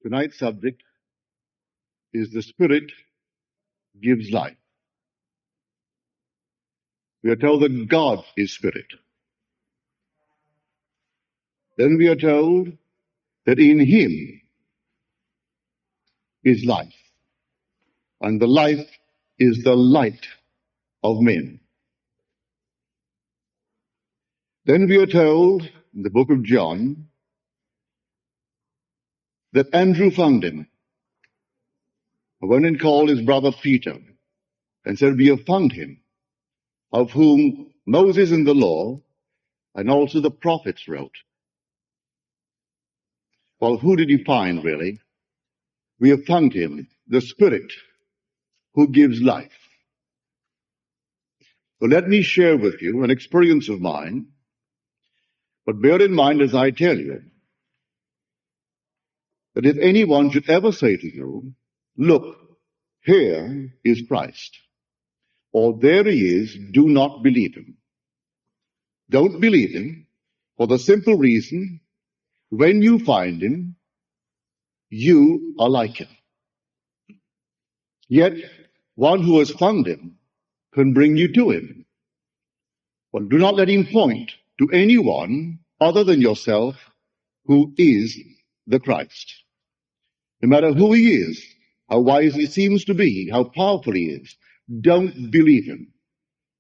Tonight's subject is the Spirit gives life. We are told that God is Spirit. Then we are told that in Him is life, and the life is the light of men. Then we are told in the book of John that Andrew found him, went and called his brother Peter and said, "We have found him, of whom Moses in the law and also the prophets wrote." Well, who did he find, really? We have found him, the Spirit who gives life. So let me share with you an experience of mine, but bear in mind as I tell you that if anyone should ever say to you, "Look, here is Christ," or "There he is," do not believe him. Don't believe him for the simple reason, when you find him, you are like him. Yet one who has found him can bring you to him. Well, do not let him point to anyone other than yourself who is the Christ. No matter who he is, how wise he seems to be, how powerful he is, don't believe him.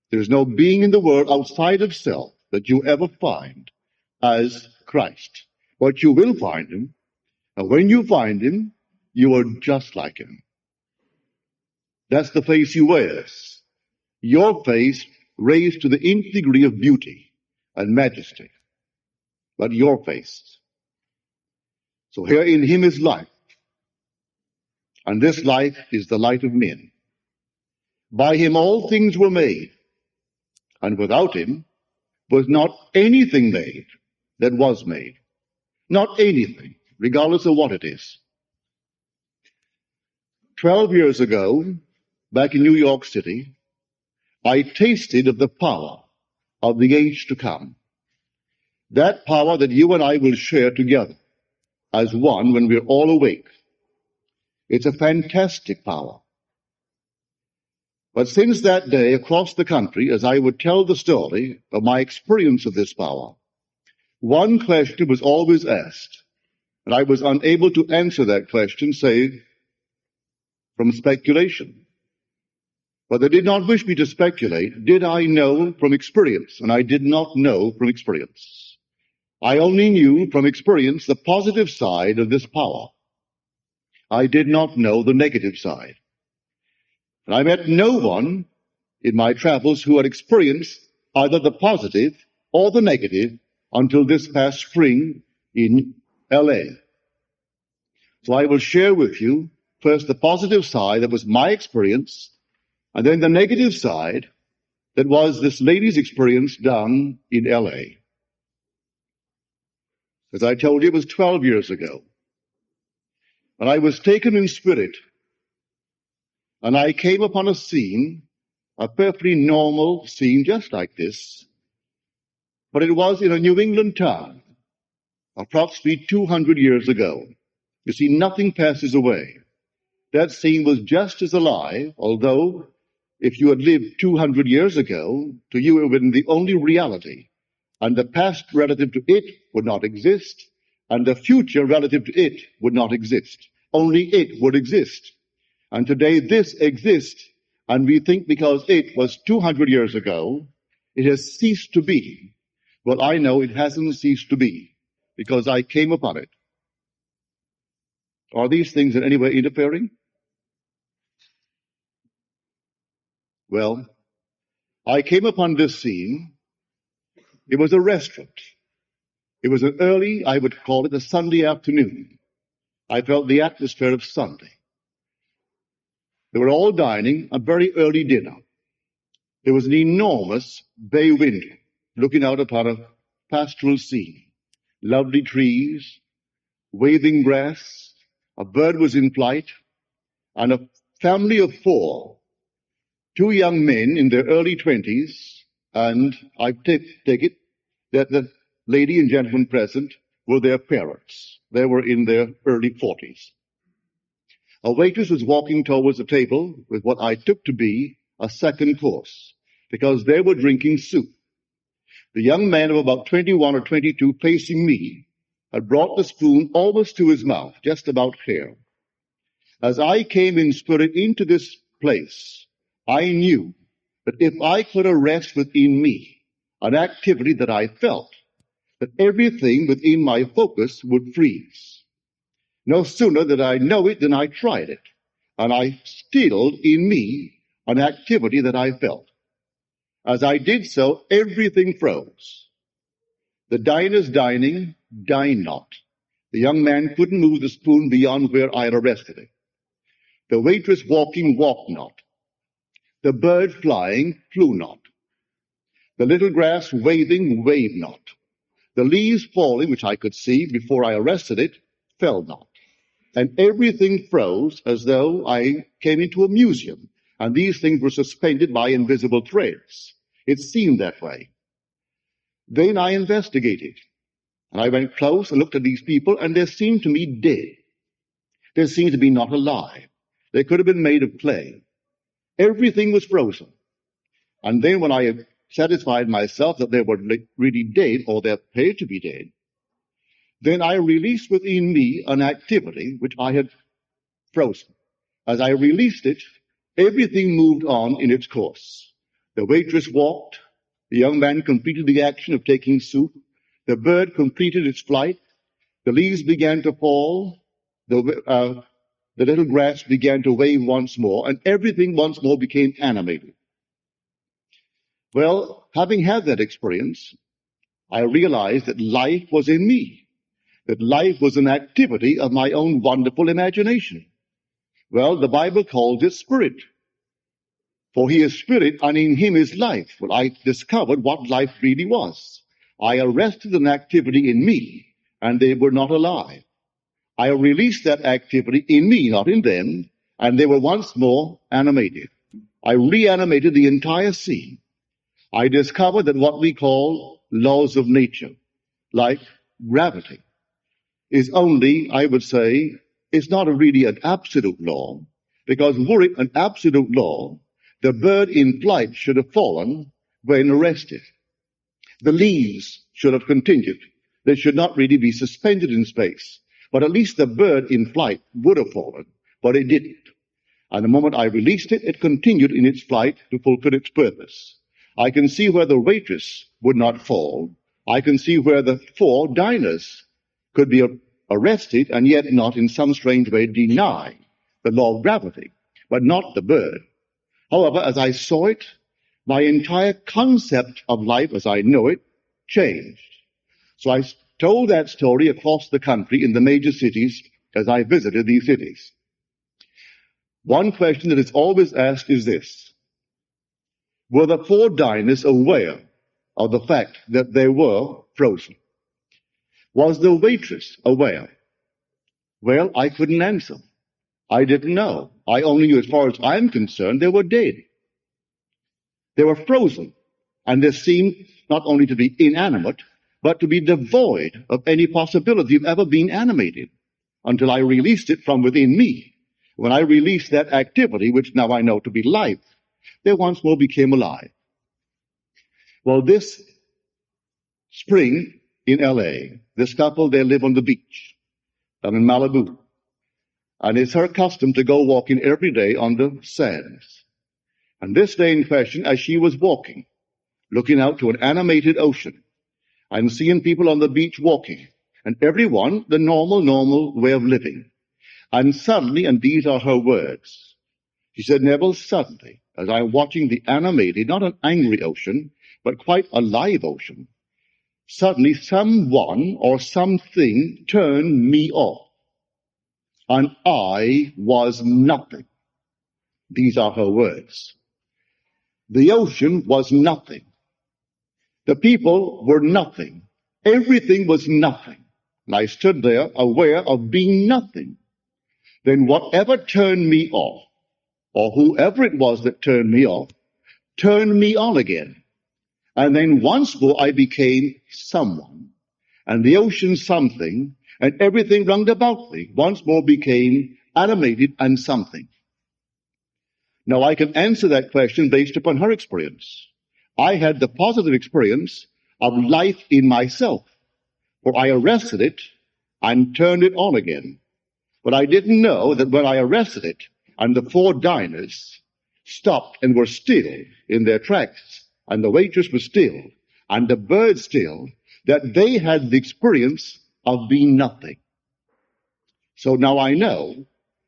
There is no being in the world outside of self that you ever find as Christ. But you will find him, and when you find him, you are just like him. That's the face he wears. Your face raised to the nth degree of beauty and majesty, but your face. So here in him is life, and this life is the light of men. By him all things were made, and without him was not anything made that was made. Not anything, regardless of what it is. 12 years ago, back in New York City, I tasted of the power of the age to come. That power that you and I will share together as one when we're all awake. It's a fantastic power. But since that day, across the country, as I would tell the story of my experience of this power, one question was always asked, and I was unable to answer that question, say, from speculation. But they did not wish me to speculate. Did I know from experience? And I did not know from experience. I only knew from experience the positive side of this power. I did not know the negative side. And I met no one in my travels who had experienced either the positive or the negative until this past spring in LA. So I will share with you first the positive side that was my experience, and then the negative side that was this lady's experience down in LA. As I told you, it was 12 years ago. And I was taken in spirit, and I came upon a scene, a perfectly normal scene just like this, but it was in a New England town, approximately 200 years ago. You see, nothing passes away. That scene was just as alive, although if you had lived 200 years ago, to you it would have been the only reality, and the past relative to it would not exist, and the future relative to it would not exist. Only it would exist. And today this exists, and we think because it was 200 years ago, it has ceased to be. Well, I know it hasn't ceased to be, because I came upon it. Are these things in any way interfering? Well, I came upon this scene. It was a restaurant. It was an early, I would call it a Sunday afternoon. I felt the atmosphere of Sunday. They were all dining, a very early dinner. There was an enormous bay window looking out upon a pastoral scene. Lovely trees, waving grass, a bird was in flight, and a family of four, two young men in their early 20s, and I take it that the lady and gentleman present were their parents. They were in their early 40s. A waitress was walking towards the table with what I took to be a second course, because they were drinking soup. The young man of about 21 or 22 facing me had brought the spoon almost to his mouth, just about here. As I came in spirit into this place, I knew that if I could arrest within me an activity that I felt, that everything within my focus would freeze. No sooner did I know it than I tried it, and I stilled in me an activity that I felt. As I did so, everything froze. The diners dining, dined not. The young man couldn't move the spoon beyond where I had arrested it. The waitress walking walked not. The bird flying flew not. The little grass waving waved not. The leaves falling, which I could see before I arrested it, fell not. And everything froze as though I came into a museum, and these things were suspended by invisible threads. It seemed that way. Then I investigated, and I went close and looked at these people, and they seemed to me dead. They seemed to be not alive. They could have been made of clay. Everything was frozen. And then when I had satisfied myself that they were really dead, or they appeared to be dead, then I released within me an activity which I had frozen. As I released it, everything moved on in its course. The waitress walked. The young man completed the action of taking soup. The bird completed its flight. The leaves began to fall. The little grass began to wave once more, and everything once more became animated. Well, having had that experience, I realized that life was in me, that life was an activity of my own wonderful imagination. Well, the Bible calls it spirit. For he is spirit, and in him is life. Well, I discovered what life really was. I arrested an activity in me, and they were not alive. I released that activity in me, not in them, and they were once more animated. I reanimated the entire scene. I discovered that what we call laws of nature, like gravity, is only, I would say, is not really an absolute law, because were it an absolute law, the bird in flight should have fallen when arrested. The leaves should have continued. They should not really be suspended in space. But at least the bird in flight would have fallen, but it didn't. And the moment I released it, it continued in its flight to fulfill its purpose. I can see where the waitress would not fall. I can see where the 4 diners could be arrested and yet not in some strange way deny the law of gravity, but not the bird. However, as I saw it, my entire concept of life as I know it changed. So I told that story across the country in the major cities as I visited these cities. One question that is always asked is this: were the 4 diners aware of the fact that they were frozen? Was the waitress aware? Well, I couldn't answer. I didn't know. I only knew, as far as I'm concerned, they were dead. They were frozen, and they seemed not only to be inanimate, but to be devoid of any possibility of ever being animated, until I released it from within me. When I released that activity, which now I know to be life, they once more became alive. Well, this spring in L.A., this couple, they live on the beach, down in Malibu. And it's her custom to go walking every day on the sands. And this day in question, as she was walking, looking out to an animated ocean, and seeing people on the beach walking, and everyone the normal way of living. And suddenly, and these are her words, she said, Neville, suddenly, as I'm watching the animated, not an angry ocean, but quite a live ocean, suddenly someone or something turned me off. And I was nothing. These are her words. The ocean was nothing. The people were nothing. Everything was nothing. And I stood there aware of being nothing. Then whatever turned me off, or whoever it was that turned me off, turned me on again. And then once more I became someone. and the ocean something, and everything round about me once more became animated and something. Now I can answer that question based upon her experience. I had the positive experience of life in myself, for I arrested it and turned it on again. But I didn't know that when I arrested it and the four diners stopped and were still in their tracks, and the waitress was still, and the bird still, that they had the experience of being nothing. So now I know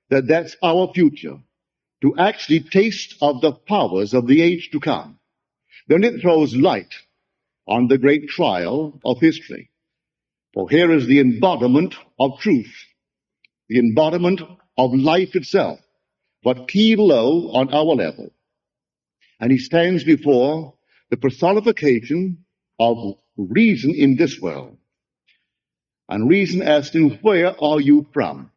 that that's our future, to actually taste of the powers of the age to come. Then it throws light on the great trial of history. For here is the embodiment of truth, the embodiment of life itself, but keyed low on our level. And he stands before the personification of reason in this world. And reason asked him, "Where are you from?"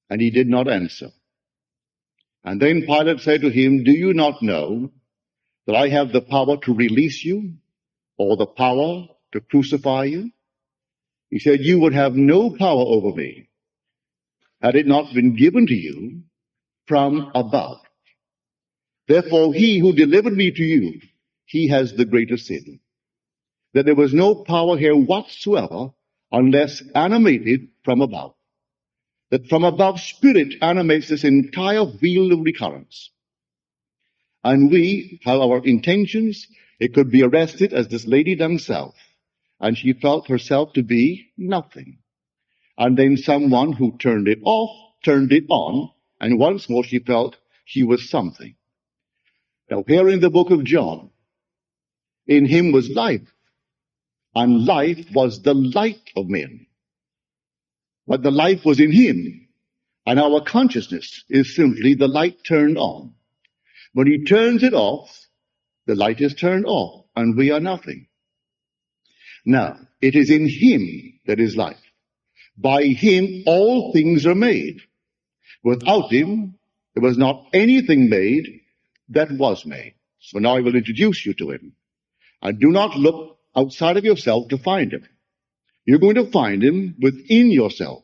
And he did not answer. And then Pilate said to him, "Do you not know that I have the power to release you, or the power to crucify you?" He said, "You would have no power over me had it not been given to you from above. Therefore, he who delivered me to you, he has the greater sin." That there was no power here whatsoever unless animated from above. That from above, spirit animates this entire wheel of recurrence. And we have our intentions. It could be arrested as this lady done south, and she felt herself to be nothing. And then someone who turned it off, turned it on, and once more she felt she was something. Now here in the book of John, in him was life, and life was the light of men. But the life was in him, and our consciousness is simply the light turned on. When he turns it off, the light is turned off, and we are nothing. Now, it is in him that is life. By him all things are made. Without him, there was not anything made that was made. So now I will introduce you to him. And do not look outside of yourself to find him. You're going to find him within yourself.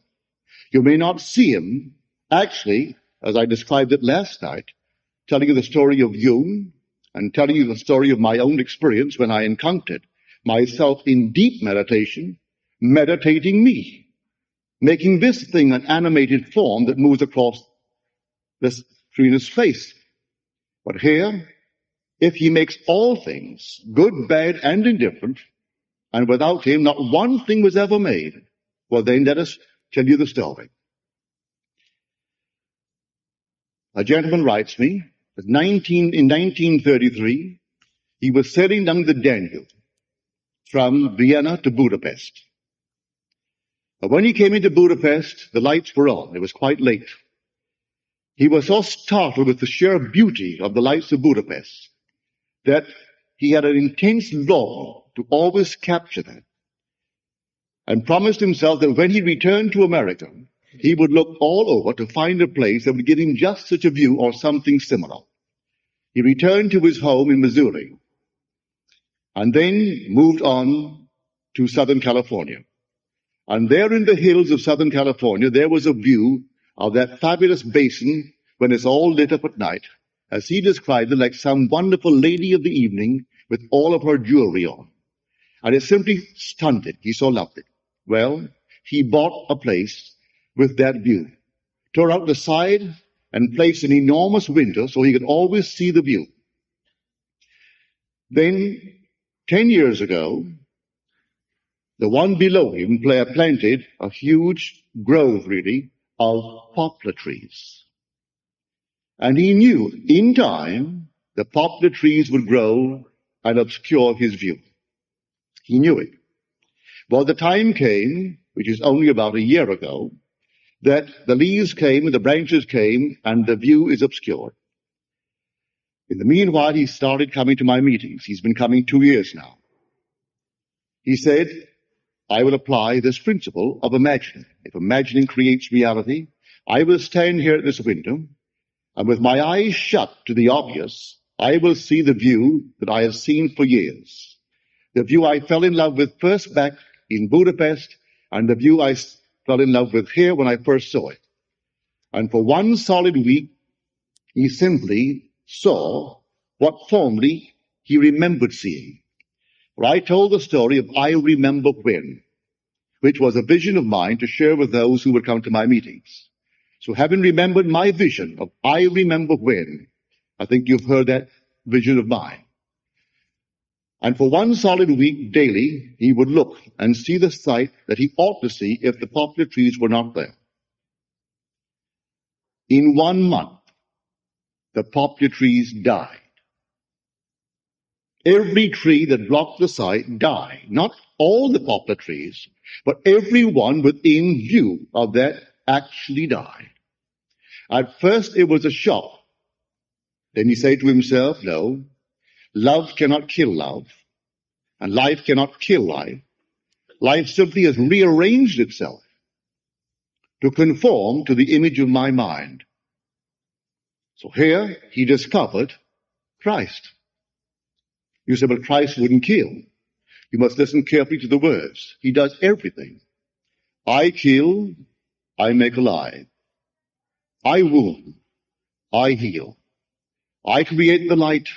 You may not see him, actually, as I described it last night, telling you the story of Jung and telling you the story of my own experience when I encountered myself in deep meditation, meditating me, making this thing an animated form that moves across this screen's face. But here, if he makes all things, good, bad, and indifferent, and without him not one thing was ever made, well then let us tell you the story. A gentleman writes me that in 1933, he was sailing down the Danube from Vienna to Budapest. But when he came into Budapest, the lights were on. It was quite late. He was so startled with the sheer beauty of the lights of Budapest that he had an intense longing to always capture that, and promised himself that when he returned to America, he would look all over to find a place that would give him just such a view or something similar. He returned to his home in Missouri and then moved on to Southern California. And there in the hills of Southern California, there was a view of that fabulous basin when it's all lit up at night, as he described it, like some wonderful lady of the evening with all of her jewelry on. And it simply stunned him. He so loved it. Well, he bought a place with that view, tore out the side and placed an enormous window so he could always see the view. Then, 10 years ago, the one below him planted a huge grove, really, of poplar trees. And he knew in time the poplar trees would grow and obscure his view. He knew it. Well, the time came, which is only about a year ago, that the leaves came and the branches came and the view is obscured. In the meanwhile, he started coming to my meetings. He's been coming 2 years now. He said, I will apply this principle of imagining. If imagining creates reality, I will stand here at this window, and with my eyes shut to the obvious, I will see the view that I have seen for years. The view I fell in love with first back in Budapest, and the view I fell in love with here when I first saw it. And for one solid week, he simply saw what formerly he remembered seeing. For I told the story of I Remember When, which was a vision of mine to share with those who would come to my meetings. So having remembered my vision of I Remember When, I think you've heard that vision of mine. And for one solid week daily, he would look and see the sight that he ought to see if the poplar trees were not there. In 1 month, the poplar trees died. Every tree that blocked the sight died. Not all the poplar trees, but every one within view of that actually died. At first it was a shock. Then he said to himself, no, love cannot kill love, and life cannot kill life. Life simply has rearranged itself to conform to the image of my mind. So here he discovered Christ. You say, but Christ wouldn't kill. You must listen carefully to the words. He does everything. I kill, I make alive. I wound, I heal. I create the light,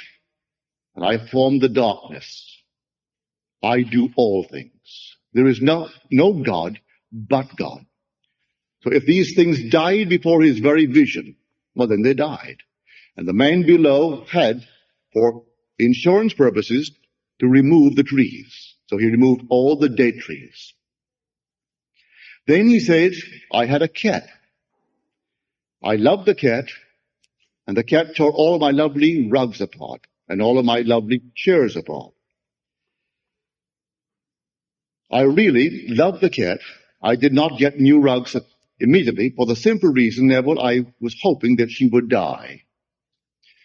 and I form the darkness. I do all things. There is no God but God. So if these things died before his very vision, well, then they died. And the man below had, for insurance purposes, to remove the trees. So he removed all the dead trees. Then he said, I had a cat. I loved the cat, and the cat tore all of my lovely rugs apart and all of my lovely chairs apart. I really loved the cat. I did not get new rugs immediately for the simple reason, Neville, I was hoping that she would die.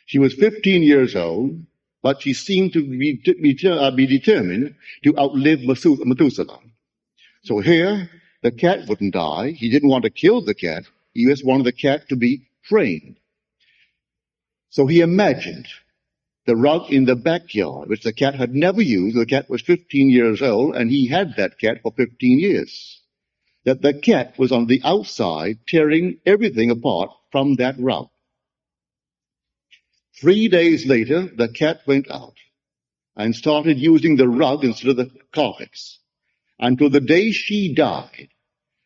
She was 15 years old, but she seemed to be determined to outlive Methuselah. So here, the cat wouldn't die. He didn't want to kill the cat. He just wanted the cat to be trained. So he imagined the rug in the backyard, which the cat had never used. The cat was 15 years old, and he had that cat for 15 years. That the cat was on the outside tearing everything apart from that rug. 3 days later, the cat went out and started using the rug instead of the carpets. Until the day she died,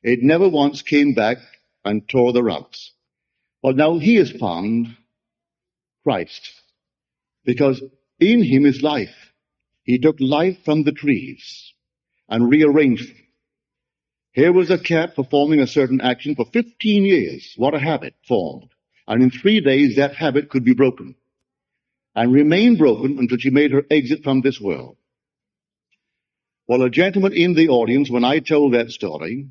it never once came back and tore the rugs. Well, now he has found Christ, because in him is life. He took life from the trees and rearranged them. Here was a cat performing a certain action for 15 years. What a habit formed. And in 3 days, that habit could be broken and remain broken until she made her exit from this world. Well, a gentleman in the audience, when I told that story,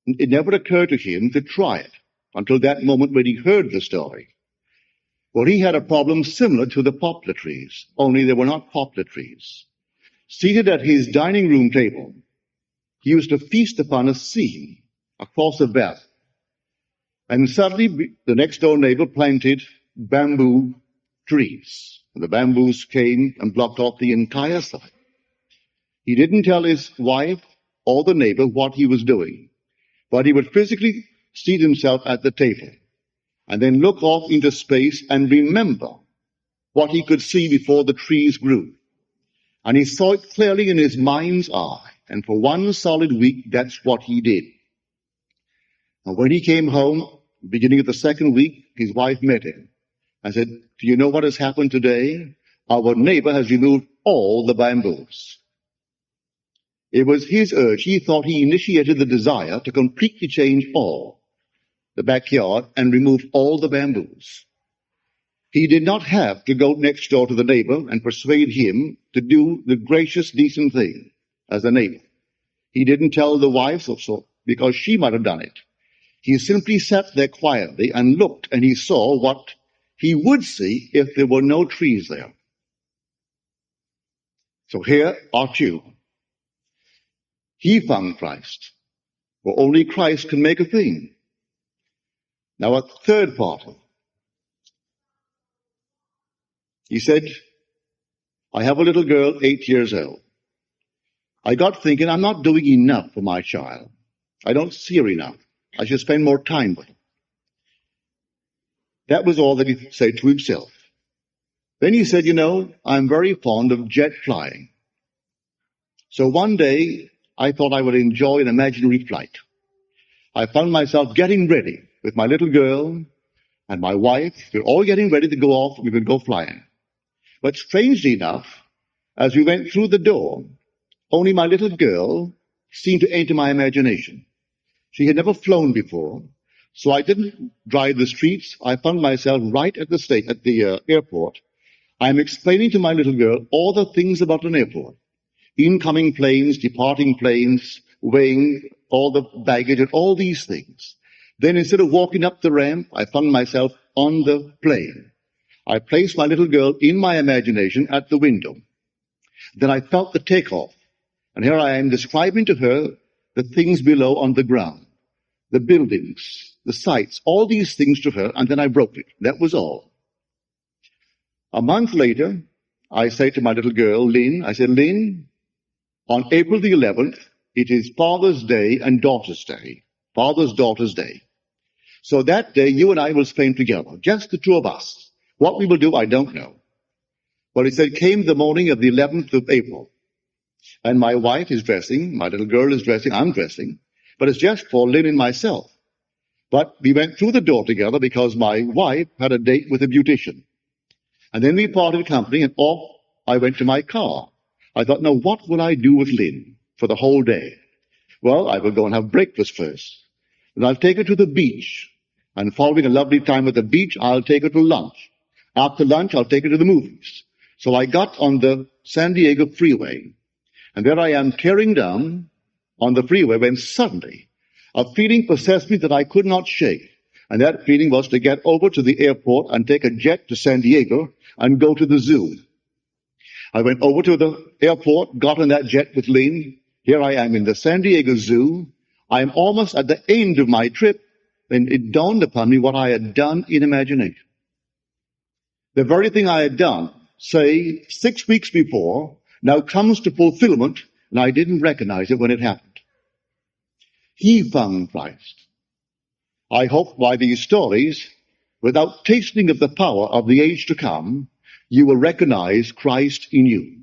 it never occurred to him to try it until that moment when he heard the story. Well, he had a problem similar to the poplar trees, only they were not poplar trees. Seated at his dining room table, he used to feast upon a scene across a valley. And suddenly, the next door neighbor planted bamboo trees. And the bamboos came and blocked off the entire side. He didn't tell his wife or the neighbor what he was doing, but he would physically seat himself at the table and then look off into space and remember what he could see before the trees grew. And he saw it clearly in his mind's eye. And for one solid week, that's what he did. And when he came home, beginning of the second week, his wife met him and said, do you know what has happened today? Our neighbor has removed all the bamboos. It was his urge. He thought he initiated the desire to completely change all the backyard and remove all the bamboos. He did not have to go next door to the neighbor and persuade him to do the gracious, decent thing as a neighbor. He didn't tell the wife so because she might have done it. He simply sat there quietly and looked, and he saw what he would see if there were no trees there. So here are two. He found Christ, for only Christ can make a thing. Now a third part. He said, I have a little girl, 8 years old. I got thinking, I'm not doing enough for my child. I don't see her enough. I should spend more time with her. That was all that he said to himself. Then he said, I'm very fond of jet flying. So one day, I thought I would enjoy an imaginary flight. I found myself getting ready with my little girl and my wife. We were all getting ready to go off. We would go flying. But strangely enough, as we went through the door, only my little girl seemed to enter my imagination. She had never flown before, so I didn't drive the streets. I found myself right at the airport. I'm explaining to my little girl all the things about an airport. Incoming planes, departing planes, weighing all the baggage and all these things. Then instead of walking up the ramp, I found myself on the plane. I placed my little girl in my imagination at the window. Then I felt the takeoff. And here I am describing to her the things below on the ground, the buildings, the sights, all these things to her, and then I broke it. That was all. A month later, I say to my little girl, Lynn, Lynn, on April the 11th, it is Father's Day and Daughter's Day, Father's Daughter's Day. So that day, you and I will spend together, just the two of us. What we will do, I don't know. But he said, came the morning of the 11th of April. And my wife is dressing, my little girl is dressing, I'm dressing, but it's just for Lynn and myself. But we went through the door together because my wife had a date with a beautician. And then we parted company and off I went to my car. I thought, now what will I do with Lynn for the whole day? Well, I will go and have breakfast first. Then I'll take her to the beach. And following a lovely time at the beach, I'll take her to lunch. After lunch, I'll take her to the movies. So I got on the San Diego freeway. And there I am tearing down on the freeway when suddenly a feeling possessed me that I could not shake. And that feeling was to get over to the airport and take a jet to San Diego and go to the zoo. I went over to the airport, got on that jet with Lynn. Here I am in the San Diego Zoo. I am almost at the end of my trip, and it dawned upon me what I had done in imagination. The very thing I had done, say, 6 weeks before, now comes to fulfillment, and I didn't recognize it when it happened. He found Christ. I hope by these stories, without tasting of the power of the age to come, you will recognize Christ in you.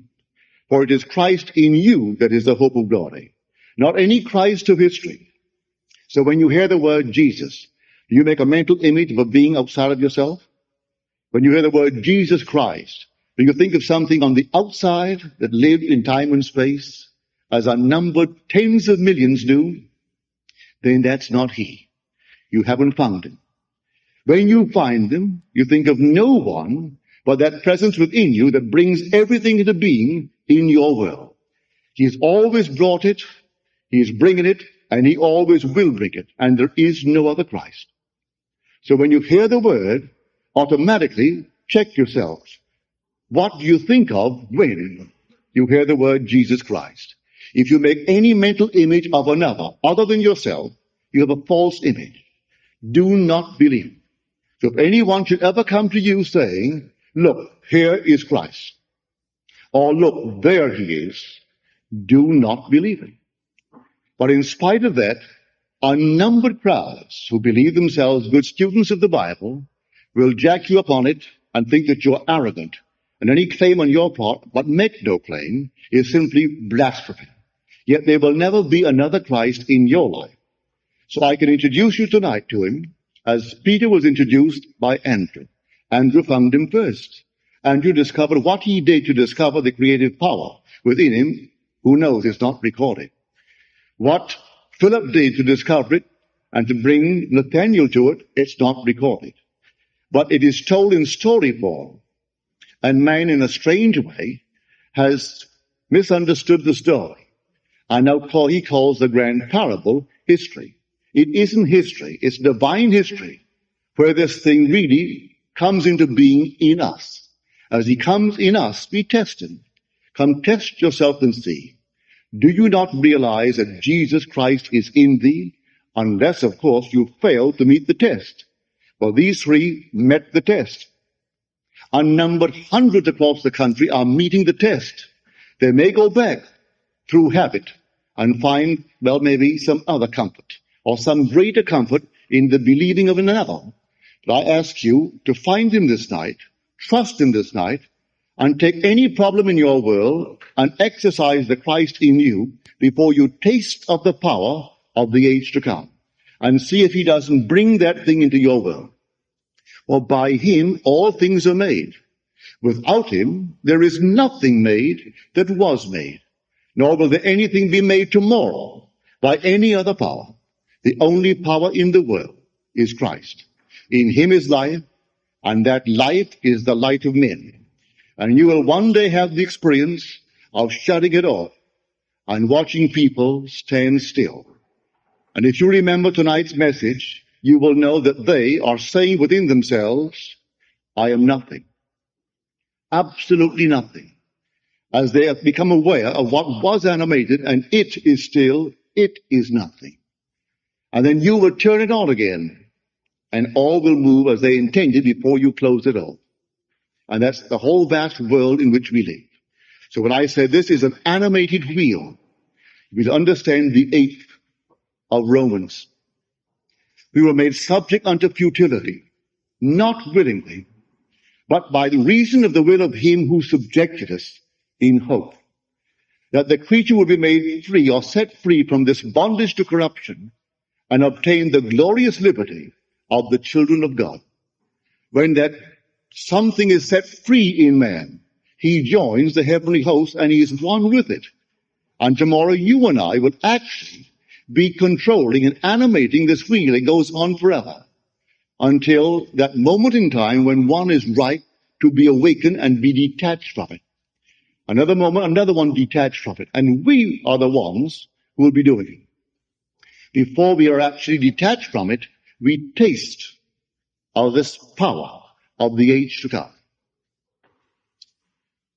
For it is Christ in you that is the hope of glory, not any Christ of history. So when you hear the word Jesus, do you make a mental image of a being outside of yourself? When you hear the word Jesus Christ, do you think of something on the outside that lived in time and space, as unnumbered tens of millions do? Then that's not he. You haven't found him. When you find him, you think of no one but that presence within you that brings everything into being in your world. He's always brought it, he's bringing it, and he always will bring it. And there is no other Christ. So when you hear the word, automatically check yourselves. What do you think of when you hear the word Jesus Christ? If you make any mental image of another other than yourself, you have a false image. Do not believe. So if anyone should ever come to you saying, look, here is Christ, or look, there he is, do not believe it. But in spite of that, unnumbered crowds who believe themselves good students of the Bible will jack you upon it and think that you're arrogant. And any claim on your part, but make no claim, is simply blasphemy. Yet there will never be another Christ in your life. So I can introduce you tonight to him as Peter was introduced by Andrew. Andrew found him first. Andrew discovered what he did to discover the creative power within him. Who knows? It's not recorded. What Philip did to discover it and to bring Nathaniel to it, it's not recorded. But it is told in story form. And man, in a strange way, has misunderstood the story. And now he calls the grand parable history. It isn't history. It's divine history where this thing really comes into being in us. As he comes in us, we test him. Come test yourself and see. Do you not realize that Jesus Christ is in thee? Unless, of course, you fail to meet the test. Well, these three met the test. Unnumbered hundreds across the country are meeting the test. They may go back through habit and find, well, maybe some other comfort or some greater comfort in the believing of another. But I ask you to find him this night, trust him this night, and take any problem in your world and exercise the Christ in you before you taste of the power of the age to come. And see if he doesn't bring that thing into your world. For by him all things are made. Without him there is nothing made that was made, nor will there anything be made tomorrow by any other power. The only power in the world is Christ. In him is life, and that life is the light of men. And you will one day have the experience of shutting it off and watching people stand still. And if you remember tonight's message, you will know that they are saying within themselves, I am nothing. Absolutely nothing. As they have become aware of what was animated, and it is nothing. And then you will turn it on again, and all will move as they intended before you close it off. And that's the whole vast world in which we live. So when I say this is an animated wheel, you will understand the 8th of Romans. We were made subject unto futility, not willingly, but by the reason of the will of him who subjected us in hope, that the creature will be made free or set free from this bondage to corruption and obtain the glorious liberty of the children of God. When that something is set free in man, he joins the heavenly host and he is one with it. And tomorrow you and I will actually be controlling and animating this wheel. It goes on forever until that moment in time when one is ripe to be awakened and be detached from it. Another moment, another one detached from it. And we are the ones who will be doing it. Before we are actually detached from it, we taste of this power of the age to come.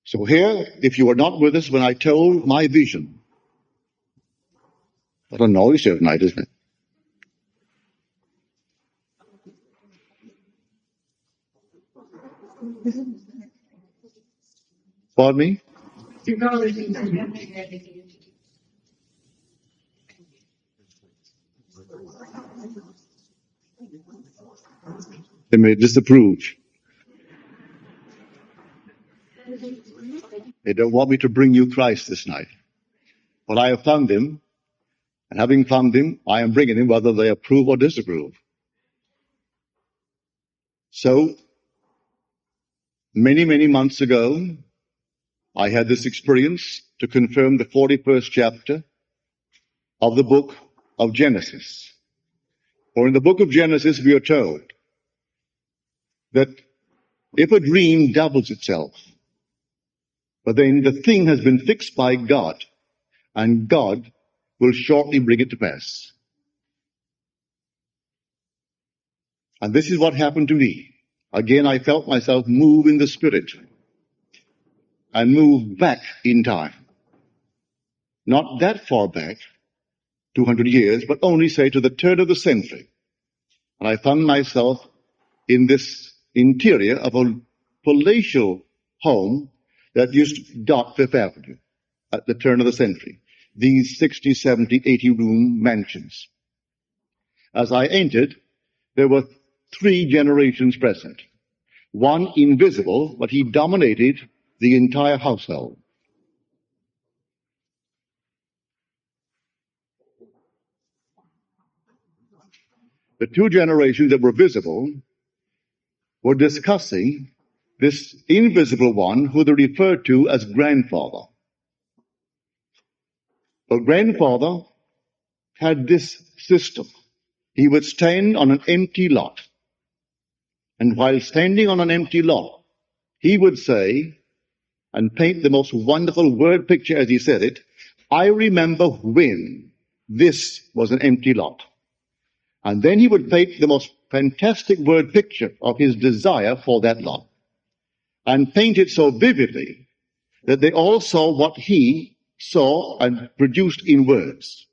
So here, if you were not with us when I told my vision, what a noise here tonight, isn't it? Pardon me? They may disapprove. They don't want me to bring you Christ this night. But I have found him, and having found him, I am bringing him whether they approve or disapprove. So, many, many months ago, I had this experience to confirm the 41st chapter of the book of Genesis. For in the book of Genesis, we are told that if a dream doubles itself, but then the thing has been fixed by God, and God will shortly bring it to pass. And this is what happened to me. Again, I felt myself move in the spirit and move back in time. Not that far back, 200 years, but only say to the turn of the century. And I found myself in this interior of a palatial home that used to dot Fifth Avenue at the turn of the century. These 60, 70, 80 room mansions. As I entered, there were 3 generations present. One invisible, but he dominated the entire household. The 2 generations that were visible were discussing this invisible one who they referred to as grandfather. Well, grandfather had this system. He would stand on an empty lot. And while standing on an empty lot, he would say, and paint the most wonderful word picture as he said it, I remember when this was an empty lot. And then he would paint the most fantastic word picture of his desire for that lot. And paint it so vividly that they all saw what he saw and produced in words.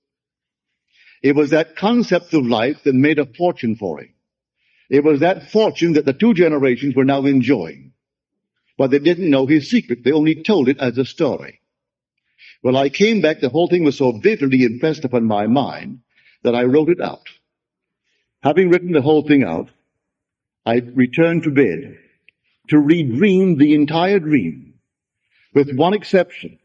It was that concept of life that made a fortune for him. It was that fortune that the 2 generations were now enjoying. But they didn't know his secret. They only told it as a story. When I came back, the whole thing was so vividly impressed upon my mind that I wrote it out. Having written the whole thing out, I returned to bed to redream the entire dream, with one exception.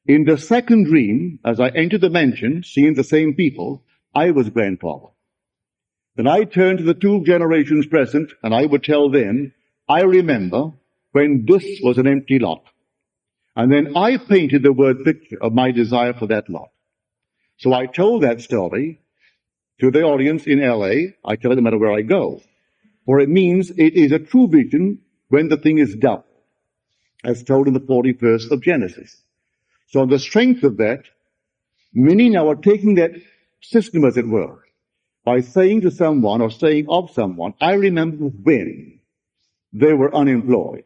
In the second dream, as I entered the mansion, seeing the same people, I was grandfather. Then I turned to the two generations present, and I would tell them, I remember when this was an empty lot. And then I painted the word picture of my desire for that lot. So I told that story to the audience in LA. I tell it no matter where I go. For it means it is a true vision when the thing is done, as told in the 41st of Genesis. So on the strength of that, many now are taking that system, as it were, by saying to someone or saying of someone, I remember when they were unemployed.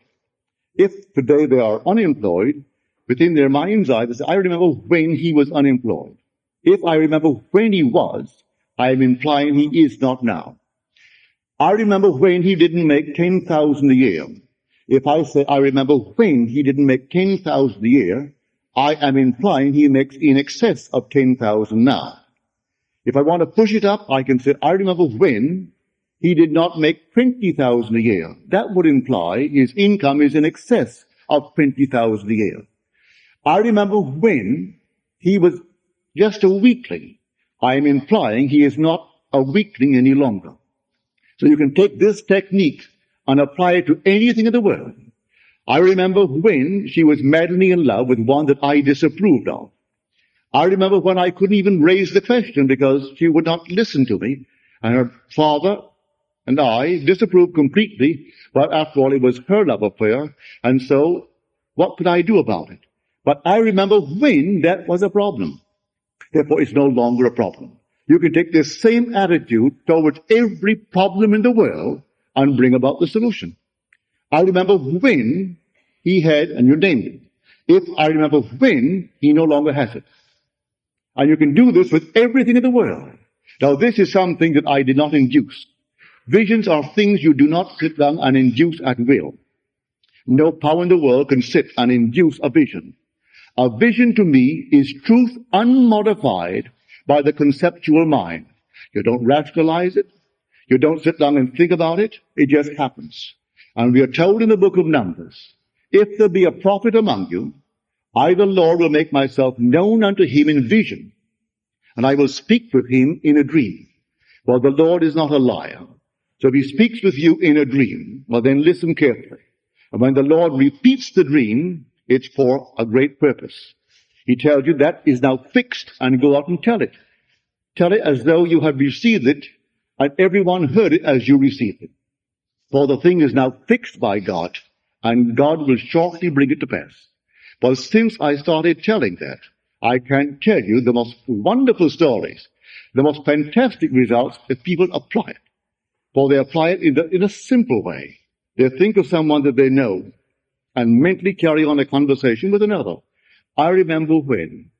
If today they are unemployed, within their mind's eye, they say, I remember when he was unemployed. If I remember when he was, I am implying he is not now. I remember when he didn't make 10,000 a year. If I say I remember when he didn't make 10,000 a year, I am implying he makes in excess of 10,000 now. If I want to push it up, I can say I remember when he did not make 20,000 a year. That would imply his income is in excess of 20,000 a year. I remember when he was just a weakling. I am implying he is not a weakling any longer. So you can take this technique and apply it to anything in the world. I remember when she was madly in love with one that I disapproved of. I remember when I couldn't even raise the question because she would not listen to me, and her father and I disapproved completely, but after all, it was her love affair, and so what could I do about it? But I remember when that was a problem. Therefore, it's no longer a problem. You can take this same attitude towards every problem in the world and bring about the solution. I remember when he had, and you named it. If I remember when, he no longer has it. And you can do this with everything in the world. Now, this is something that I did not induce. Visions are things you do not sit down and induce at will. No power in the world can sit and induce a vision. A vision to me is truth unmodified by the conceptual mind. You don't rationalize it. You don't sit down and think about it. It just happens. And we are told in the book of Numbers, if there be a prophet among you, I, the Lord, will make myself known unto him in vision, and I will speak with him in a dream. Well, the Lord is not a liar. So if he speaks with you in a dream, well, then listen carefully. And when the Lord repeats the dream, it's for a great purpose. He tells you that is now fixed, and go out and tell it. Tell it as though you have received it, and everyone heard it as you received it. For the thing is now fixed by God, and God will shortly bring it to pass. But since I started telling that, I can tell you the most wonderful stories, the most fantastic results if people apply it. For they apply it in a simple way. They think of someone that they know and mentally carry on a conversation with another. I remember when,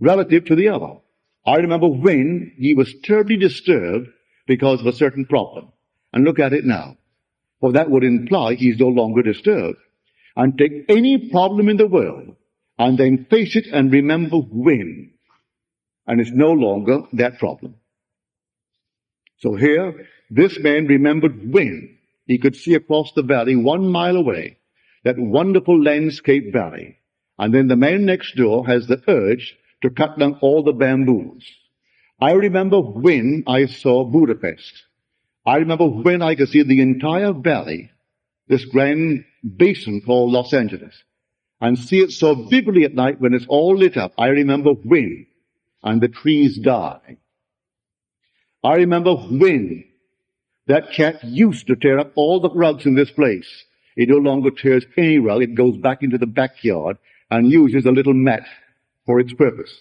relative to the other. I remember when he was terribly disturbed because of a certain problem. And look at it now. For that would imply he's no longer disturbed. And take any problem in the world and then face it and remember when. And it's no longer that problem. So here, this man remembered when he could see across the valley 1 mile away, that wonderful landscape valley. And then the man next door has the urge to cut down all the bamboos. I remember when I saw Budapest. I remember when I could see the entire valley, this grand basin called Los Angeles, and see it so vividly at night when it's all lit up. I remember when, and the trees die. I remember when that cat used to tear up all the rugs in this place. It no longer tears any rug. It goes back into the backyard and uses a little mat for its purpose.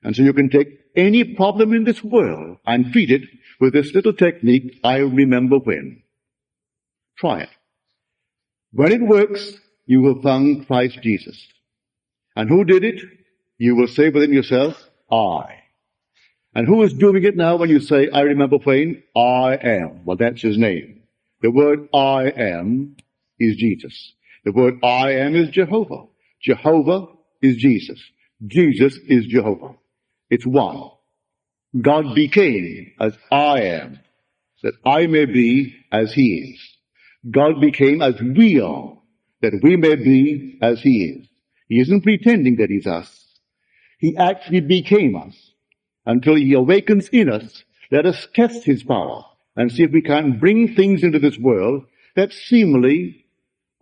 And so you can take any problem in this world and treat it with this little technique, I remember when. Try it. When it works, you will find Christ Jesus. And who did it? You will say within yourself, I. And who is doing it now when you say, I remember when? I am. Well, that's his name. The word I am is Jesus. The word I am is Jehovah. Jehovah is Jesus. Jesus is Jehovah. It's one. God became as I am, that I may be as he is. God became as we are, that we may be as he is. He isn't pretending that he's us. He actually became us. Until he awakens in us, let us test his power and see if we can bring things into this world that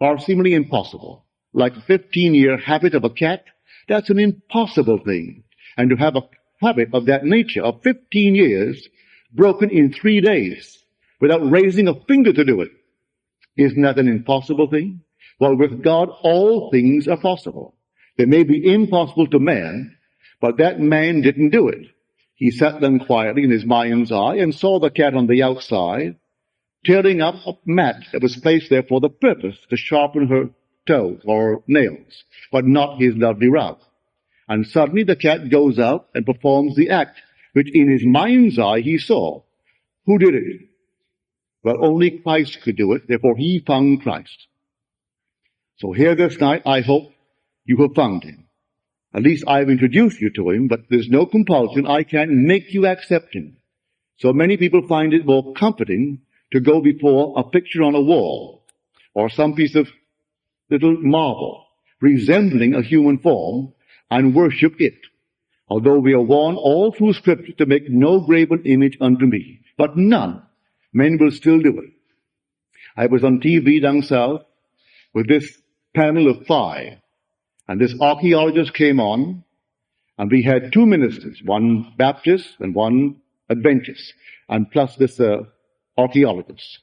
are seemingly impossible. Like a 15-year habit of a cat, that's an impossible thing. And to have a habit of that nature of 15 years broken in 3 days without raising a finger to do it, isn't that an impossible thing? Well, with God, all things are possible. They may be impossible to man, but that man didn't do it. He sat down quietly in his mind's eye and saw the cat on the outside tearing up a mat that was placed there for the purpose to sharpen her toes or nails, but not his lovely rug. And suddenly the cat goes out and performs the act, which in his mind's eye he saw. Who did it? Well, only Christ could do it, therefore he found Christ. So here this night, I hope you have found him. At least I've introduced you to him, but there's no compulsion. I can't make you accept him. So many people find it more comforting to go before a picture on a wall or some piece of little marble resembling a human form and worship it. Although we are warned all through Scripture to make no graven image unto me, but none. Men will still do it. I was on TV down south with this panel of 5. And this archaeologist came on, and we had 2 ministers, one Baptist and one Adventist, and plus this archaeologist.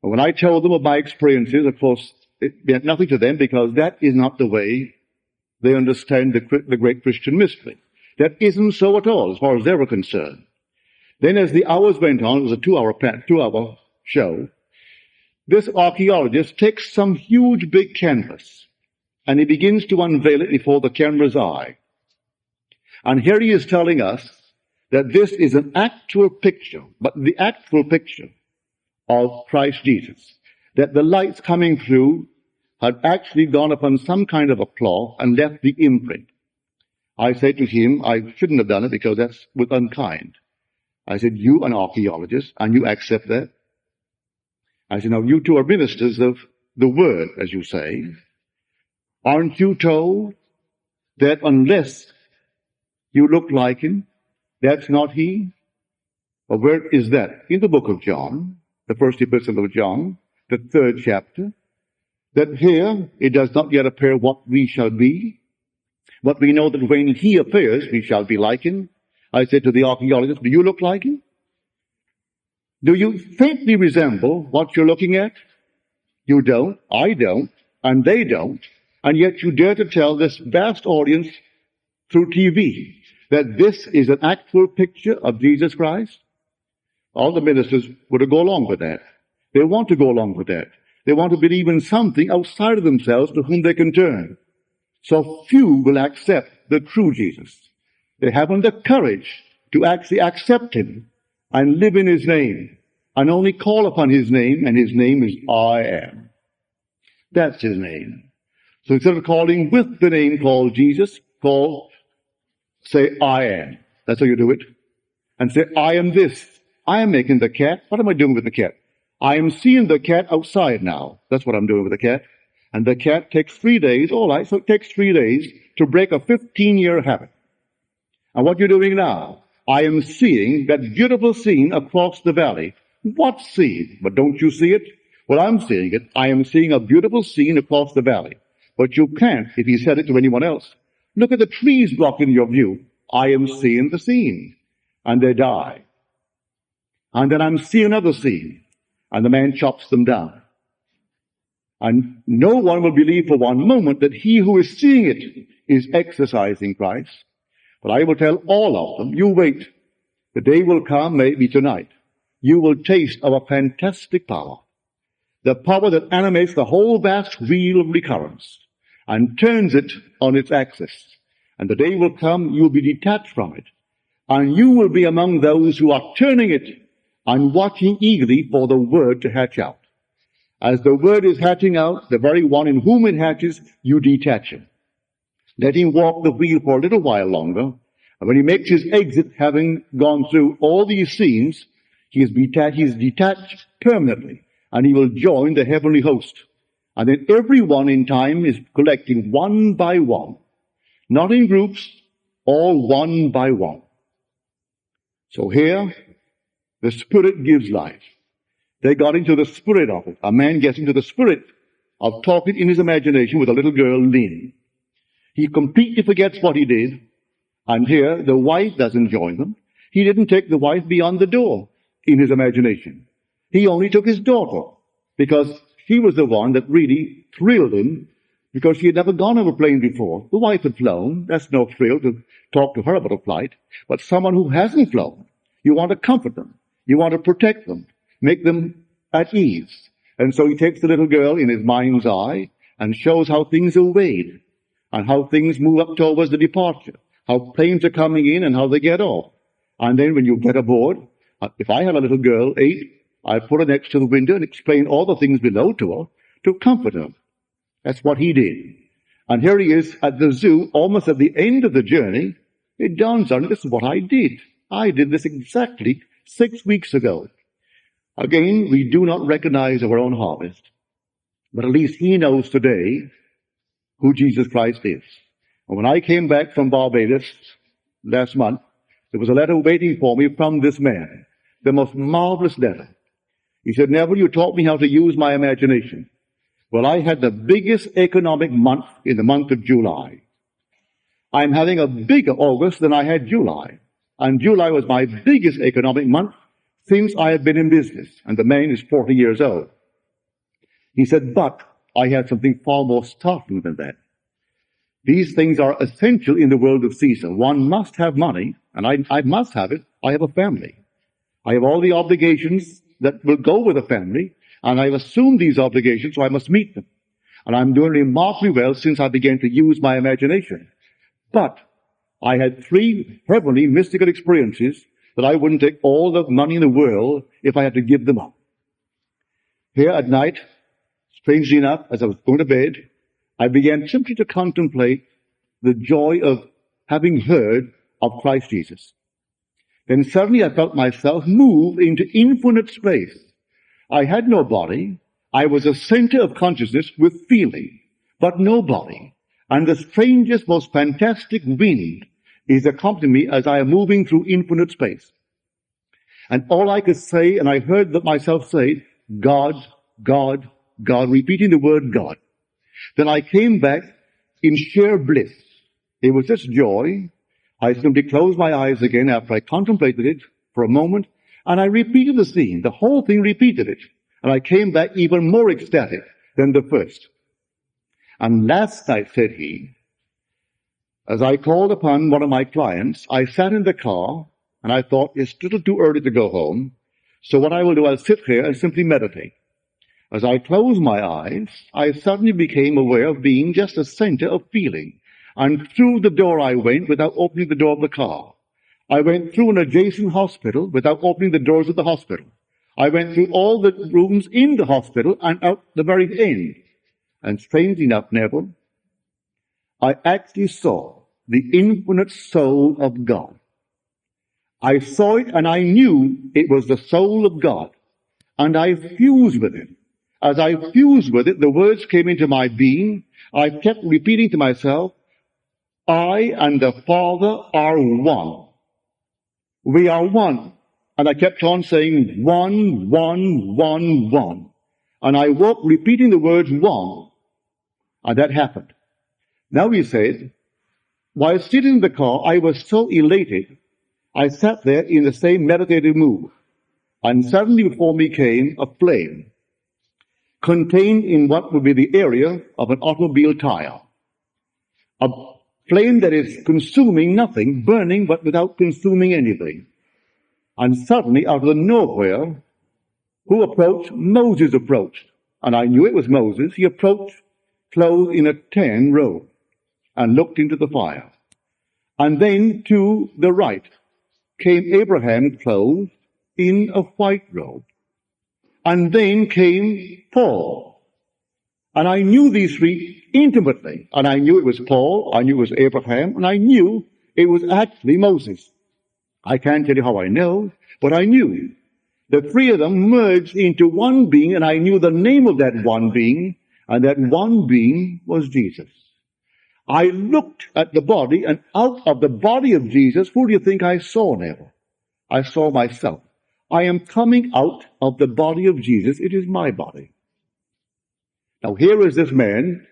And when I told them of my experiences, of course, it meant nothing to them because that is not the way they understand the great Christian mystery. That isn't so at all, as far as they were concerned. Then as the hours went on, it was a 2-hour show, this archaeologist takes some huge big canvas, and he begins to unveil it before the camera's eye. And here he is telling us that this is an actual picture, but the actual picture of Christ Jesus. That the lights coming through had actually gone upon some kind of a cloth and left the imprint. I said to him, I shouldn't have done it because that was unkind. I said, you an archaeologist, and you accept that? I said, now you two are ministers of the word, as you say. Aren't you told that unless you look like him, that's not he? Well, where is that? In the book of John, the first epistle of John, the 3rd chapter, that here it does not yet appear what we shall be, but we know that when he appears, we shall be like him. I said to the archaeologist, do you look like him? Do you faintly resemble what you're looking at? You don't, I don't, and they don't. And yet you dare to tell this vast audience through TV that this is an actual picture of Jesus Christ? All the ministers would go along with that. They want to go along with that. They want to believe in something outside of themselves to whom they can turn. So few will accept the true Jesus. They haven't the courage to actually accept him and live in his name and only call upon his name, and his name is I am. That's his name. So instead of calling with the name called Jesus, say, I am. That's how you do it. And say, I am this. I am making the cat. What am I doing with the cat? I am seeing the cat outside now. That's what I'm doing with the cat. And the cat takes 3 days. All right, so it takes 3 days to break a 15-year habit. And what you're doing now, I am seeing that beautiful scene across the valley. What scene? But don't you see it? Well, I'm seeing it. I am seeing a beautiful scene across the valley. But you can't, if he said it to anyone else. Look at the trees blocking your view. I am seeing the scene. And they die. And then I'm seeing another scene. And the man chops them down. And no one will believe for one moment that he who is seeing it is exercising Christ. But I will tell all of them, you wait. The day will come, maybe tonight. You will taste of a fantastic power. The power that animates the whole vast wheel of recurrence and turns it on its axis. And the day will come, you will be detached from it. And you will be among those who are turning it and watching eagerly for the word to hatch out. As the word is hatching out, the very one in whom it hatches, you detach him. Let him walk the wheel for a little while longer. And when he makes his exit, having gone through all these scenes, he is detached permanently, and he will join the heavenly host. And then everyone in time is collecting one by one, not in groups, all one by one. So here, the Spirit gives life. They got into the spirit of it. A man gets into the spirit of talking in his imagination with a little girl, Lynn. He completely forgets what he did. And here, the wife doesn't join them. He didn't take the wife beyond the door in his imagination. He only took his daughter, because she was the one that really thrilled him, because she had never gone on a plane before. The wife had flown. That's no thrill to talk to her about a flight. But someone who hasn't flown, you want to comfort them. You want to protect them, make them at ease. And so he takes the little girl in his mind's eye and shows how things are weighed and how things move up towards the departure, how planes are coming in and how they get off. And then when you get aboard, if I had a little girl, 8, I'd put her next to the window and explain all the things below to her to comfort her. That's what he did. And here he is at the zoo, almost at the end of the journey. It dawns on him, this is what I did. I did this exactly 6 weeks ago. Again, we do not recognize our own harvest, but at least he knows today who Jesus Christ is. And when I came back from Barbados last month, there was a letter waiting for me from this man, the most marvelous letter. He said, Neville, you taught me how to use my imagination. Well, I had the biggest economic month in the month of July. I'm having a bigger August than I had July. And July was my biggest economic month since I have been in business. And the man is 40 years old. He said, but I had something far more startling than that. These things are essential in the world of Caesar. One must have money, and I must have it. I have a family. I have all the obligations that will go with a family, and I've assumed these obligations, so I must meet them. And I'm doing remarkably well since I began to use my imagination. But I had 3 heavenly mystical experiences that I wouldn't take all the money in the world if I had to give them up. Here at night, strangely enough, as I was going to bed, I began simply to contemplate the joy of having heard of Christ Jesus. Then suddenly I felt myself move into infinite space. I had no body. I was a center of consciousness with feeling, but no body. And the strangest, most fantastic wind is accompanying me as I am moving through infinite space. And all I could say, and I heard myself say, God, God, God, repeating the word God. Then I came back in sheer bliss. It was just joy. I simply closed my eyes again after I contemplated it for a moment, and I repeated the scene. The whole thing repeated it. And I came back even more ecstatic than the first. And last night, said he, as I called upon one of my clients, I sat in the car, and I thought, it's a little too early to go home. So what I will do, I'll sit here and simply meditate. As I closed my eyes, I suddenly became aware of being just a center of feeling. And through the door I went without opening the door of the car. I went through an adjacent hospital without opening the doors of the hospital. I went through all the rooms in the hospital and out the very end. And strangely enough, Neville, I actually saw the infinite soul of God. I saw it and I knew it was the soul of God. And I fused with it. As I fused with it, the words came into my being. I kept repeating to myself, I and the Father are one. We are one. And I kept on saying, one, one, one, one. And I woke repeating the words one. And that happened. Now he said, while sitting in the car, I was so elated, I sat there in the same meditative mood. And suddenly before me came a flame, contained in what would be the area of an automobile tire. A flame that is consuming nothing, burning, but without consuming anything. And suddenly, out of the nowhere, who approached? Moses approached. And I knew it was Moses. He approached, clothed in a tan robe, and looked into the fire. And then to the right came Abraham, clothed in a white robe. And then came Paul. And I knew these three intimately. And I knew it was Paul, I knew it was Abraham, and I knew it was actually Moses. I can't tell you how I know, but I knew. The three of them merged into one being, and I knew the name of that one being, and that one being was Jesus. I looked at the body, and out of the body of Jesus, who do you think I saw now? I saw myself. I am coming out of the body of Jesus. It is my body. Now here is this man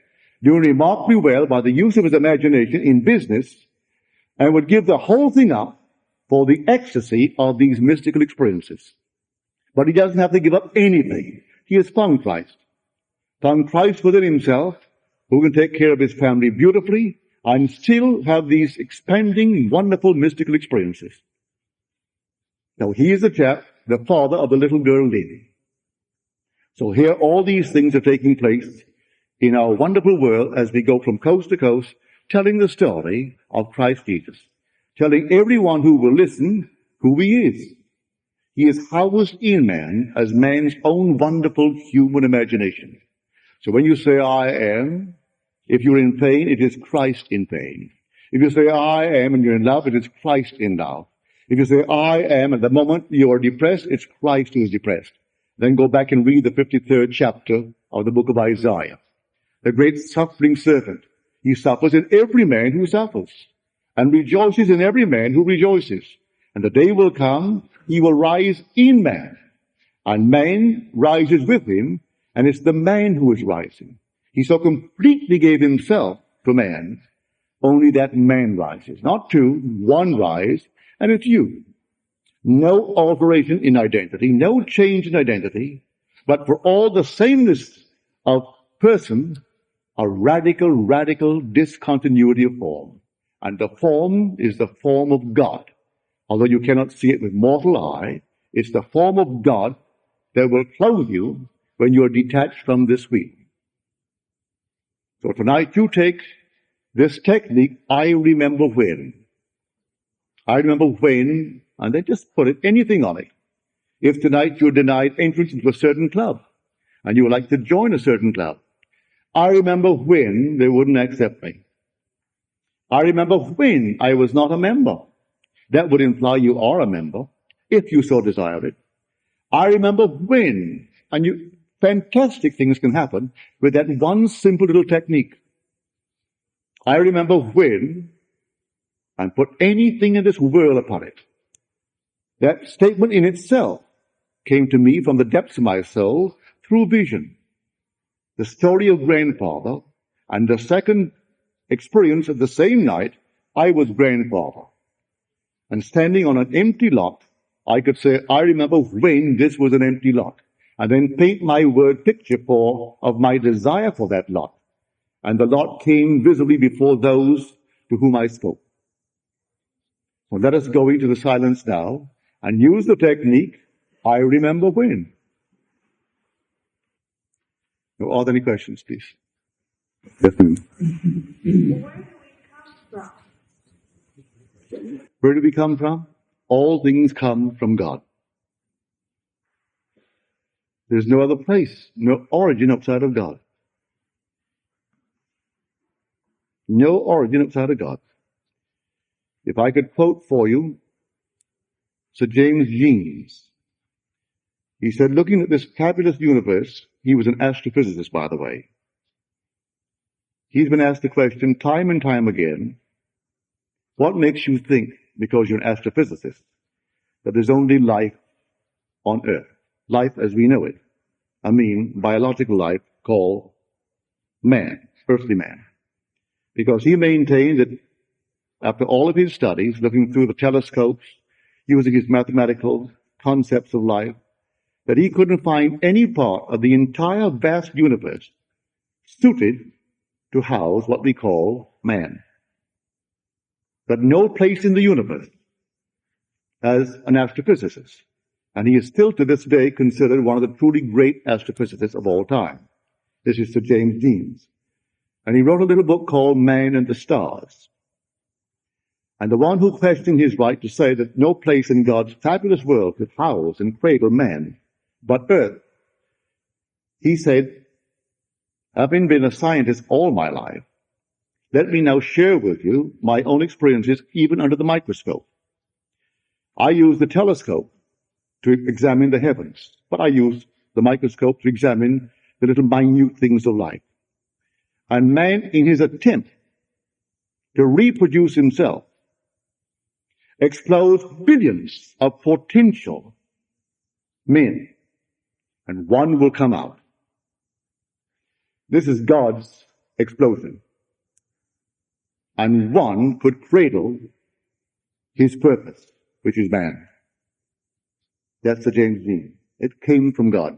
doing remarkably well by the use of his imagination in business, and would give the whole thing up for the ecstasy of these mystical experiences. But he doesn't have to give up anything. He has found Christ. Found Christ within himself, who can take care of his family beautifully and still have these expanding, wonderful, mystical experiences. Now, he is the chap, the father of the little girl Lily. So here all these things are taking place in our wonderful world as we go from coast to coast, telling the story of Christ Jesus, telling everyone who will listen who he is. He is housed in man as man's own wonderful human imagination. So when you say, I am, if you're in pain, it is Christ in pain. If you say, I am, and you're in love, it is Christ in love. If you say, I am, at the moment you are depressed, it's Christ who is depressed. Then go back and read the 53rd chapter of the book of Isaiah. The great suffering servant. He suffers in every man who suffers, and rejoices in every man who rejoices. And the day will come, he will rise in man, and man rises with him, and it's the man who is rising. He so completely gave himself to man, only that man rises. Not two, one rise, and it's you. No alteration in identity, no change in identity, but for all the sameness of person, a radical discontinuity of form. And the form is the form of God. Although you cannot see it with mortal eye, it's the form of God that will clothe you when you are detached from this we. So tonight you take this technique, I remember when. I remember when, and then just put anything on it. If tonight you're denied entrance into a certain club, and you would like to join a certain club, I remember when they wouldn't accept me. I remember when I was not a member. That would imply you are a member, if you so desire it. I remember when, and fantastic things can happen with that one simple little technique. I remember when, and put anything in this world upon it. That statement in itself came to me from the depths of my soul through vision. The story of grandfather, and the second experience of the same night, I was grandfather. And standing on an empty lot, I could say, I remember when this was an empty lot. And then paint my word picture of my desire for that lot. And the lot came visibly before those to whom I spoke. So let us go into the silence now and use the technique, I remember when. So are there any questions, please? Yes, ma'am. Where do we come from? All things come from God. There's no other place, no origin outside of God. No origin outside of God. If I could quote for you Sir James Jeans. He said, looking at this fabulous universe, he was an astrophysicist, by the way. He's been asked the question time and time again, what makes you think, because you're an astrophysicist, that there's only life on Earth? Life as we know it. I mean, biological life called man, earthly man. Because he maintained that after all of his studies, looking through the telescopes, using his mathematical concepts of life, that he couldn't find any part of the entire vast universe suited to house what we call man. But no place in the universe as an astrophysicist. And he is still to this day considered one of the truly great astrophysicists of all time. This is Sir James Jeans. And he wrote a little book called Man and the Stars. And the one who questioned his right to say that no place in God's fabulous world could house and cradle man but Earth, he said, Having been a scientist all my life, let me now share with you my own experiences even under the microscope. I use the telescope to examine the heavens, but I use the microscope to examine the little minute things of life. And man, in his attempt to reproduce himself, explodes billions of potential men, and one will come out. This is God's explosion. And one could cradle his purpose, which is man. That's the James gene. It came from God.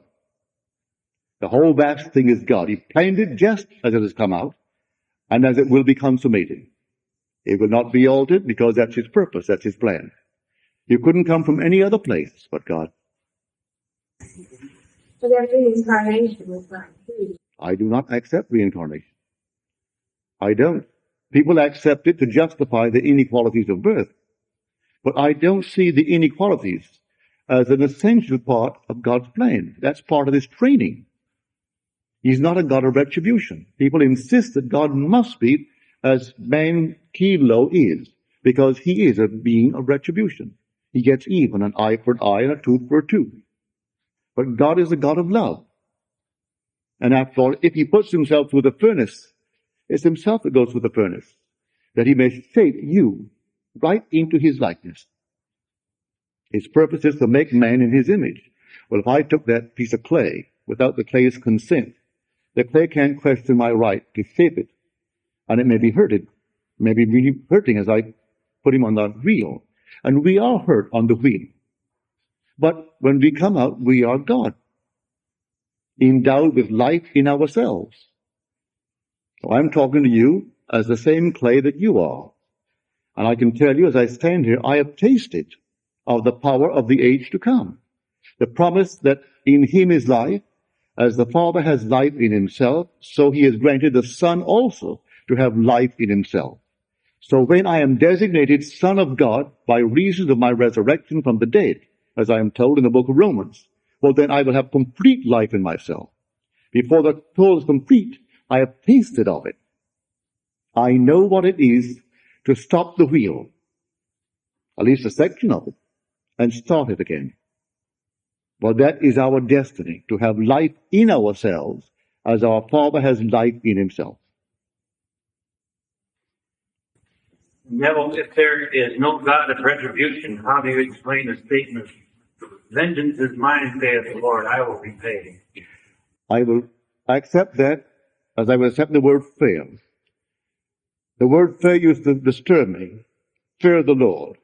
The whole vast thing is God. He planned it just as it has come out, and as it will be consummated. It will not be altered because that's his purpose, that's his plan. You couldn't come from any other place but God. So that reincarnation was not true. I do not accept reincarnation. I don't. People accept it to justify the inequalities of birth. But I don't see the inequalities as an essential part of God's plan. That's part of his training. He's not a God of retribution. People insist that God must be as man Kilo is, because he is a being of retribution. He gets even, an eye for an eye and a tooth for a tooth. But God is a God of love. And after all, if he puts himself through the furnace, it's himself that goes through the furnace, that he may shape you right into his likeness. His purpose is to make man in his image. Well, if I took that piece of clay without the clay's consent, the clay can't question my right to shape it, and it may be hurted, may be really hurting as I put him on the wheel. And we are hurt on the wheel. But when we come out, we are God, endowed with life in ourselves. So I'm talking to you as the same clay that you are. And I can tell you, as I stand here, I have tasted of the power of the age to come. The promise that in him is life, as the Father has life in himself, so he has granted the Son also to have life in himself. So when I am designated Son of God by reason of my resurrection from the dead, as I am told in the book of Romans, well, then I will have complete life in myself. Before the whole is complete, I have tasted of it. I know what it is to stop the wheel, at least a section of it, and start it again. Well, that is our destiny, to have life in ourselves as our Father has life in himself. Neville, if there is no God of retribution, how do you explain the statement, vengeance is mine, saith the Lord, I will repay? I will accept that as I will accept the word fear. The word fear used to disturb me. Fear the Lord.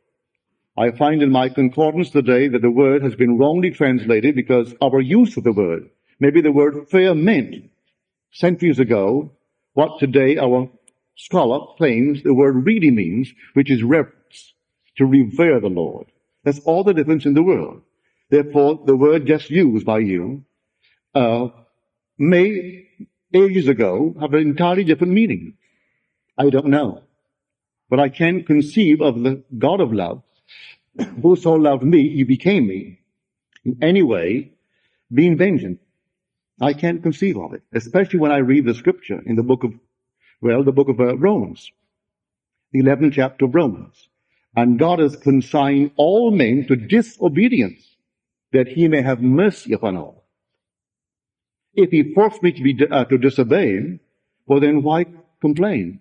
I find in my concordance today that the word has been wrongly translated because our use of the word. Maybe the word fear meant centuries ago what today our scholar claims the word really means, which is reverence, to revere the Lord. That's all the difference in the world. Therefore, the word just used by you may ages ago have an entirely different meaning. I don't know. But I can conceive of the God of love, who so loved me, he became me, in any way, being vengeant. I can't conceive of it, especially when I read the scripture in the book of Romans, the 11th chapter of Romans. And God has consigned all men to disobedience, that he may have mercy upon all. If he forced me to disobey him, well then why complain?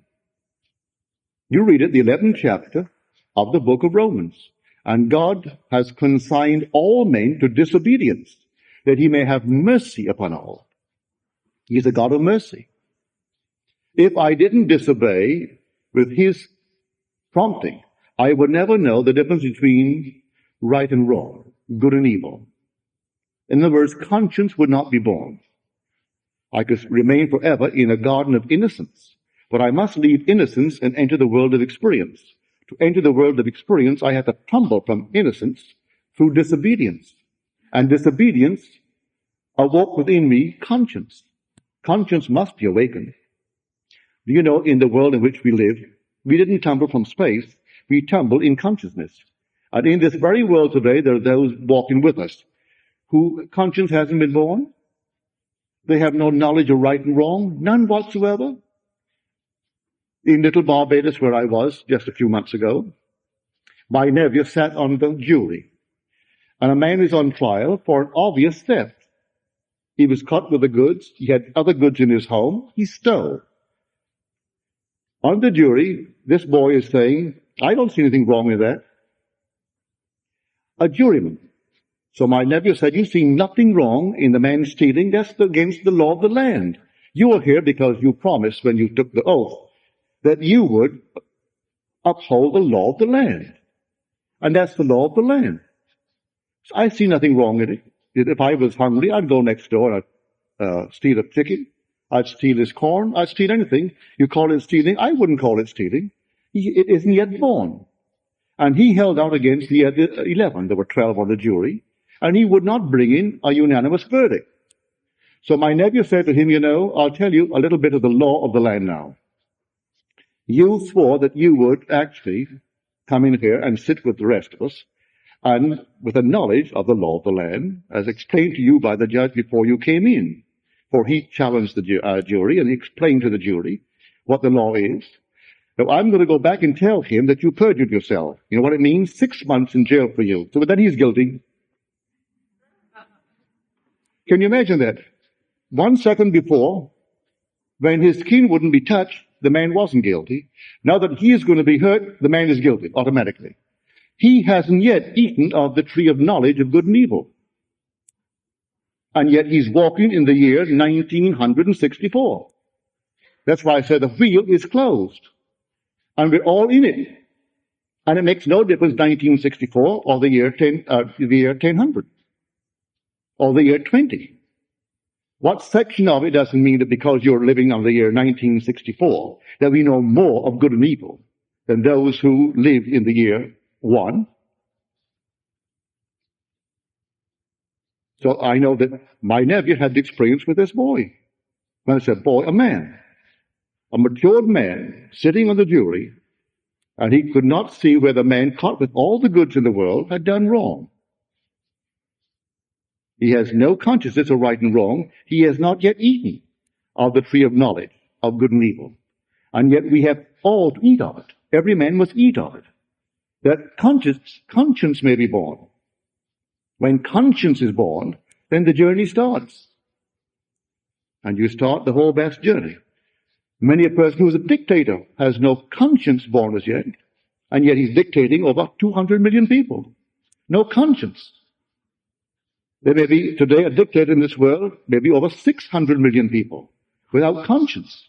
You read it, the 11th chapter of the book of Romans. And God has consigned all men to disobedience, that he may have mercy upon all. He is a God of mercy. If I didn't disobey with his prompting, I would never know the difference between right and wrong, good and evil. In other words, conscience would not be born. I could remain forever in a garden of innocence, but I must leave innocence and enter the world of experience. To enter the world of experience, I have to tumble from innocence through disobedience. And disobedience awoke within me conscience. Conscience must be awakened. Do you know, in the world in which we live, we didn't tumble from space, we tumbled in consciousness. And in this very world today, there are those walking with us who conscience hasn't been born. They have no knowledge of right and wrong, none whatsoever. In Little Barbados, where I was just a few months ago, my nephew sat on the jury, and a man is on trial for an obvious theft. He was caught with the goods. He had other goods in his home. He stole. On the jury, this boy is saying, I don't see anything wrong with that. A juryman. So my nephew said, you see nothing wrong in the man stealing. That's against the law of the land. You are here because you promised when you took the oath that you would uphold the law of the land. And that's the law of the land. So I see nothing wrong in it. If I was hungry, I'd go next door and I'd steal a chicken. I'd steal his corn. I'd steal anything. You call it stealing. I wouldn't call it stealing. It isn't yet born. And he held out against the other 11. There were 12 on the jury. And he would not bring in a unanimous verdict. So my nephew said to him, I'll tell you a little bit of the law of the land now. You swore that you would actually come in here and sit with the rest of us, and with a knowledge of the law of the land, as explained to you by the judge before you came in. For he challenged the jury, and he explained to the jury what the law is. Now, I'm going to go back and tell him that you perjured yourself. You know what it means? 6 months in jail for you. So then he's guilty. Can you imagine that? 1 second before, when his skin wouldn't be touched, the man wasn't guilty. Now that he is going to be hurt, the man is guilty automatically. He hasn't yet eaten of the tree of knowledge of good and evil. And yet he's walking in the year 1964. That's why I said the wheel is closed. And we're all in it. And it makes no difference 1964 or the year 1000 or the year 20. What section of it doesn't mean that because you're living on the year 1964 that we know more of good and evil than those who live in the year 1. So I know that my nephew had the experience with this boy. When I said boy, a man, a matured man sitting on the jury, and he could not see where the man caught with all the goods in the world had done wrong. He has no consciousness of right and wrong. He has not yet eaten of the tree of knowledge of good and evil. And yet we have all to eat of it. Every man must eat of it. That conscience may be born. When conscience is born, then the journey starts. And you start the whole vast journey. Many a person who is a dictator has no conscience born as yet, and yet he's dictating over 200 million people. No conscience. There may be today a dictator in this world, maybe over 600 million people without conscience.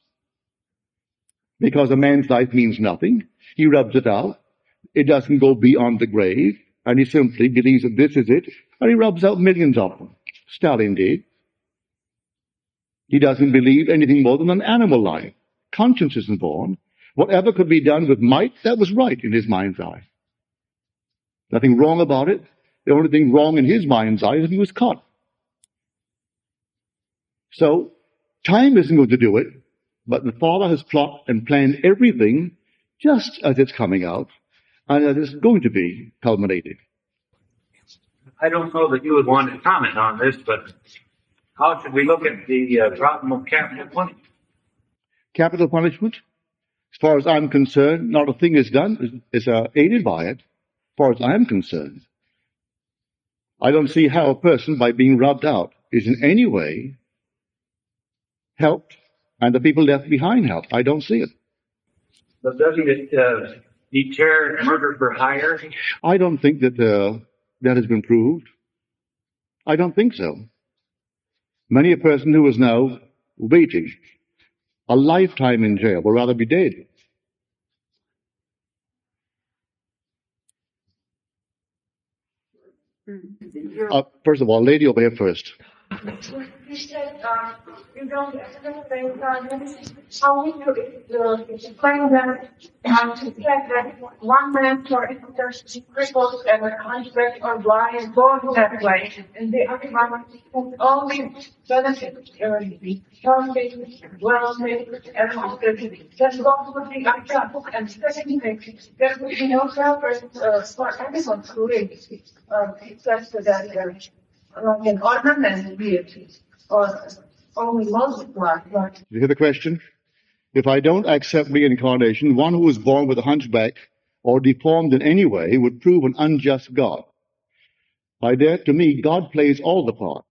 Because a man's life means nothing. He rubs it out. It doesn't go beyond the grave. And he simply believes that this is it. And he rubs out millions of them. Stalin did. He doesn't believe anything more than an animal life. Conscience isn't born. Whatever could be done with might, that was right in his mind's eye. Nothing wrong about it. The only thing wrong in his mind's eye is that he was caught. So, time isn't going to do it, but the Father has plotted and planned everything just as it's coming out, and as it's going to be culminated. I don't know that you would want to comment on this, but how should we look at the problem of capital punishment? Capital punishment? As far as I'm concerned, not a thing is done, is aided by it. As far as I'm concerned, I don't see how a person, by being rubbed out, is in any way helped, and the people left behind helped. I don't see it. But doesn't it deter murder for hire? I don't think that that has been proved. I don't think so. Many a person who is now waiting a lifetime in jail will rather be dead. First of all, lady over here first. You said you don't think how we could explain that to get that one man for instance crippled and a hunchback or blind born that way, and the other one who only benefit something well-made and hospitality. That's what would be unacceptable. And second thing, there would be no preference for anyone who lives except that an ornament deity or only multiply, but Did you hear the question? If I don't accept reincarnation, one who was born with a hunchback or deformed in any way would prove an unjust God. To me, God plays all the parts.